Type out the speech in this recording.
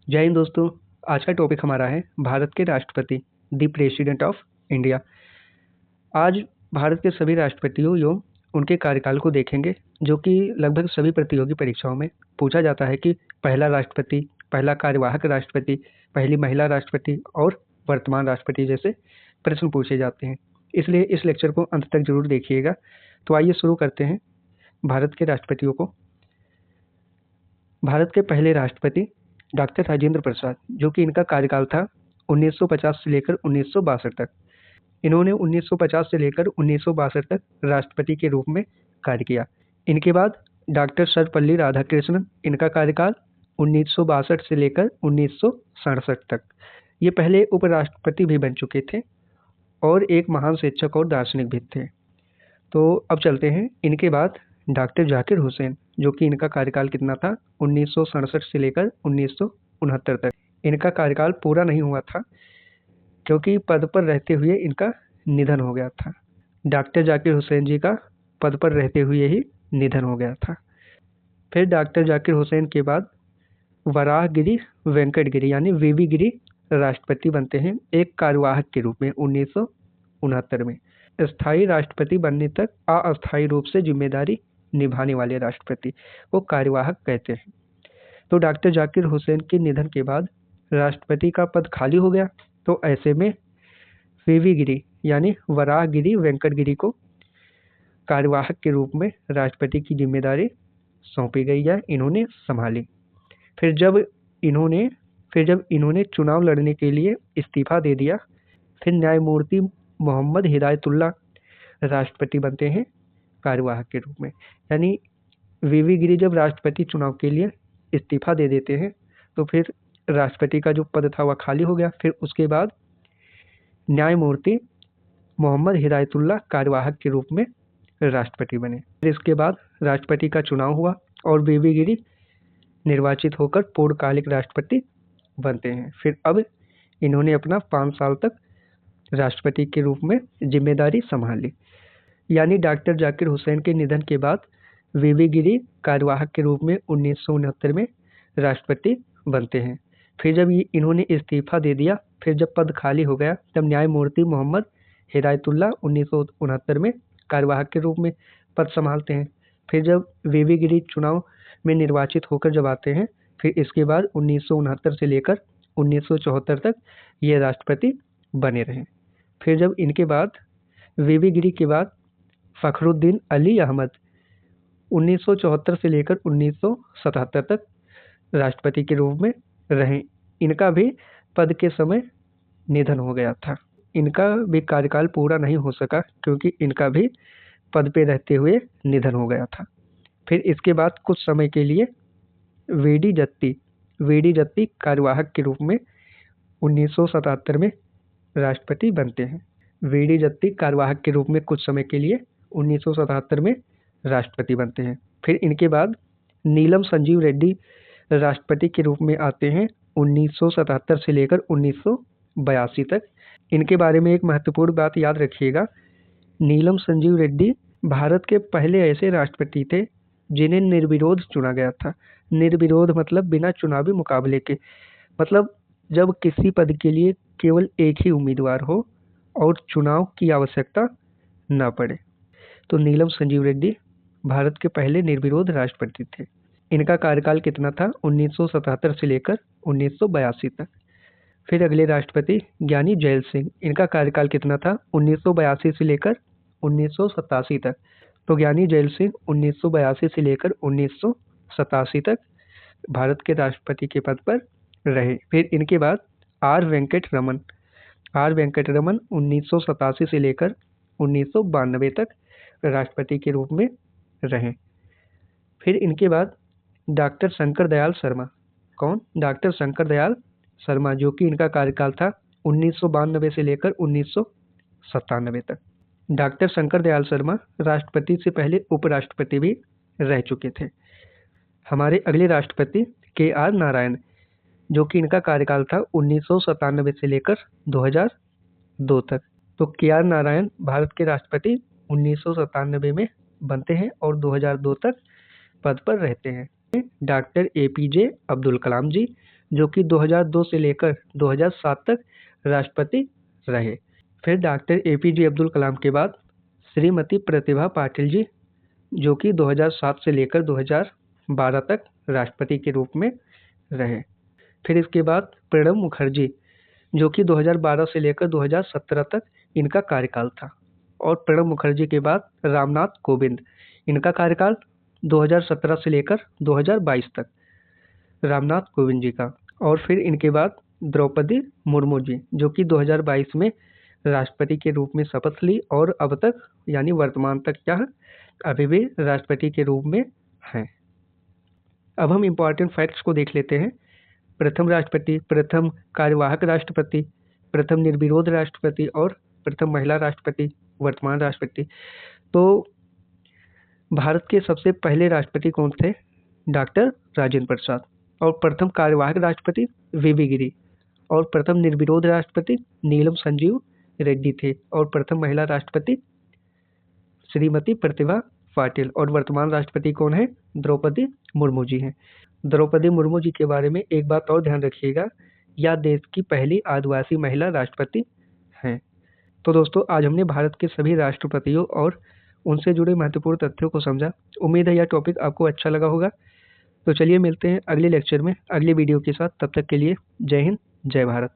जय हिंद दोस्तों। आज का टॉपिक हमारा है भारत के राष्ट्रपति द प्रेसिडेंट ऑफ इंडिया। आज भारत के सभी राष्ट्रपतियों एवं उनके कार्यकाल को देखेंगे, जो कि लगभग सभी प्रतियोगी परीक्षाओं में पूछा जाता है कि पहला राष्ट्रपति, पहला कार्यवाहक राष्ट्रपति, पहली महिला राष्ट्रपति और वर्तमान राष्ट्रपति जैसे प्रश्न पूछे जाते हैं। इसलिए इस लेक्चर को अंत तक जरूर देखिएगा। तो आइए शुरू करते हैं भारत के राष्ट्रपतियों को। भारत के पहले राष्ट्रपति डॉक्टर राजेंद्र प्रसाद, जो कि इनका कार्यकाल था 1950 से लेकर 1962 तक। इन्होंने 1950 से लेकर 1962 तक राष्ट्रपति के रूप में कार्य किया। इनके बाद डॉक्टर सर्वपल्ली राधाकृष्णन, इनका कार्यकाल 1962 से लेकर 1967 तक। ये पहले उपराष्ट्रपति भी बन चुके थे और एक महान शिक्षक और दार्शनिक भी थे। तो अब चलते हैं इनके बाद डॉक्टर जाकिर हुसैन, जो कि इनका कार्यकाल कितना था 1967 से लेकर 1969 तक। इनका कार्यकाल पूरा नहीं हुआ था क्योंकि पद पर रहते हुए इनका निधन हो गया था। डॉक्टर जाकिर हुसैन जी का पद पर रहते हुए ही निधन हो गया था। फिर डॉक्टर जाकिर हुसैन के बाद वराहगिरी वेंकट गिरी यानी वीवी गिरी राष्ट्रपति बनते हैं एक कार्यवाहक के रूप में 1969 में। स्थायी राष्ट्रपति बनने तक अस्थायी रूप से जिम्मेदारी निभाने वाले राष्ट्रपति को कार्यवाहक कहते हैं। तो डॉक्टर जाकिर हुसैन के निधन के बाद राष्ट्रपति का पद खाली हो गया। तो ऐसे में वीवी गिरी यानी वराहगिरी वेंकट गिरी को कार्यवाहक के रूप में राष्ट्रपति की जिम्मेदारी सौंपी गई या इन्होंने संभाली। फिर जब इन्होंने चुनाव लड़ने के लिए इस्तीफा दे दिया, फिर न्यायमूर्ति मोहम्मद हिदायतुल्लाह राष्ट्रपति बनते हैं कार्यवाहक के रूप में। यानी वीवी गिरी जब राष्ट्रपति चुनाव के लिए इस्तीफा दे देते हैं तो फिर राष्ट्रपति का जो पद था वह खाली हो गया। फिर उसके बाद न्यायमूर्ति मोहम्मद हिदायतुल्लाह कार्यवाहक के रूप में राष्ट्रपति बने। फिर इसके बाद राष्ट्रपति का चुनाव हुआ और वीवी गिरी निर्वाचित होकर पूर्णकालिक राष्ट्रपति बनते हैं। फिर अब इन्होंने अपना 5 साल तक राष्ट्रपति के रूप में जिम्मेदारी संभाली। यानी डॉक्टर जाकिर हुसैन के निधन के बाद वीवी गिरी कार्यवाहक के रूप में 1969 में राष्ट्रपति बनते हैं। फिर जब इन्होंने इस्तीफा दे दिया, फिर जब पद खाली हो गया, तब न्यायमूर्ति मोहम्मद हिदायतुल्लाह 1969 में कार्यवाहक के रूप में पद संभालते हैं। फिर जब वीवी गिरी चुनाव में निर्वाचित होकर जब आते हैं, फिर इसके बाद 1969 से लेकर 1974 तक ये राष्ट्रपति बने रहे। फिर जब इनके बाद वीवी गिरी के बाद फखरुद्दीन अली अहमद 1974 से लेकर 1977 तक राष्ट्रपति के रूप में रहे। इनका भी पद के समय निधन हो गया था। इनका भी कार्यकाल पूरा नहीं हो सका क्योंकि इनका भी पद पे रहते हुए निधन हो गया था। फिर इसके बाद कुछ समय के लिए वीडी जत्ती कार्यवाहक के रूप में 1977 में राष्ट्रपति बनते हैं। वीडी जत्ती कार्यवाहक के रूप में कुछ समय के लिए 1977 में राष्ट्रपति बनते हैं। फिर इनके बाद नीलम संजीव रेड्डी राष्ट्रपति के रूप में आते हैं 1977 से लेकर 1982 तक। इनके बारे में एक महत्वपूर्ण बात याद रखिएगा, नीलम संजीव रेड्डी भारत के पहले ऐसे राष्ट्रपति थे जिन्हें निर्विरोध चुना गया था। निर्विरोध मतलब बिना चुनावी मुकाबले के, मतलब जब किसी पद के लिए केवल एक ही उम्मीदवार हो और चुनाव की आवश्यकता न पड़े। तो नीलम संजीव रेड्डी भारत के पहले निर्विरोध राष्ट्रपति थे। इनका कार्यकाल कितना था 1977 से लेकर 1982 तक। फिर अगले राष्ट्रपति ज्ञानी जैल सिंह, इनका कार्यकाल कितना था 1982 से लेकर 1987 तक। तो ज्ञानी जैल सिंह 1982 से लेकर 1987 तक भारत के राष्ट्रपति के पद पर रहे। फिर इनके बाद आर वेंकट रमन 1987 से लेकर 1992 तक राष्ट्रपति के रूप में रहे। फिर इनके बाद डॉक्टर शंकर दयाल शर्मा, डॉक्टर शंकर दयाल शर्मा, जो कि इनका कार्यकाल था 1992 से लेकर 1997 तक। डॉक्टर शंकर दयाल शर्मा राष्ट्रपति से पहले उपराष्ट्रपति भी रह चुके थे। हमारे अगले राष्ट्रपति KR नारायण, जो कि इनका कार्यकाल था 1997 से लेकर 2002 तक। तो KR नारायण भारत के राष्ट्रपति 1997 में बनते हैं और 2002 तक पद पर रहते हैं। डॉक्टर APJ अब्दुल कलाम जी जो कि 2002 से लेकर 2007 तक राष्ट्रपति रहे। फिर डॉक्टर APJ अब्दुल कलाम के बाद श्रीमती प्रतिभा पाटिल जी, जो कि 2007 से लेकर 2012 तक राष्ट्रपति के रूप में रहे। फिर इसके बाद प्रणब मुखर्जी, जो कि 2012 से लेकर 2017 तक इनका कार्यकाल था। और प्रणब मुखर्जी के बाद रामनाथ कोविंद, इनका कार्यकाल 2017 से लेकर 2022 तक, रामनाथ कोविंद जी का। और फिर इनके बाद द्रौपदी मुर्मू जी, जो कि 2022 में राष्ट्रपति के रूप में शपथ ली और अब तक यानी वर्तमान तक यह अभी भी राष्ट्रपति के रूप में हैं। अब हम इम्पॉर्टेंट फैक्ट्स को देख लेते हैं। प्रथम राष्ट्रपति, प्रथम कार्यवाहक राष्ट्रपति, प्रथम निर्विरोध राष्ट्रपति और प्रथम महिला राष्ट्रपति, वर्तमान राष्ट्रपति। तो भारत के सबसे पहले राष्ट्रपति कौन थे? डॉक्टर राजेंद्र प्रसाद। और प्रथम कार्यवाहक राष्ट्रपति VV गिरी और प्रथम निर्विरोध राष्ट्रपति नीलम संजीव रेड्डी थे और प्रथम महिला राष्ट्रपति श्रीमती प्रतिभा पाटिल और वर्तमान राष्ट्रपति कौन है? द्रौपदी मुर्मू जी हैं। द्रौपदी मुर्मू जी के बारे में एक बात और ध्यान रखिएगा, यह देश की पहली आदिवासी महिला राष्ट्रपति हैं। तो दोस्तों, आज हमने भारत के सभी राष्ट्रपतियों और उनसे जुड़े महत्वपूर्ण तथ्यों को समझा। उम्मीद है यह टॉपिक आपको अच्छा लगा होगा। तो चलिए मिलते हैं अगले लेक्चर में अगले वीडियो के साथ। तब तक के लिए जय हिंद, जय भारत।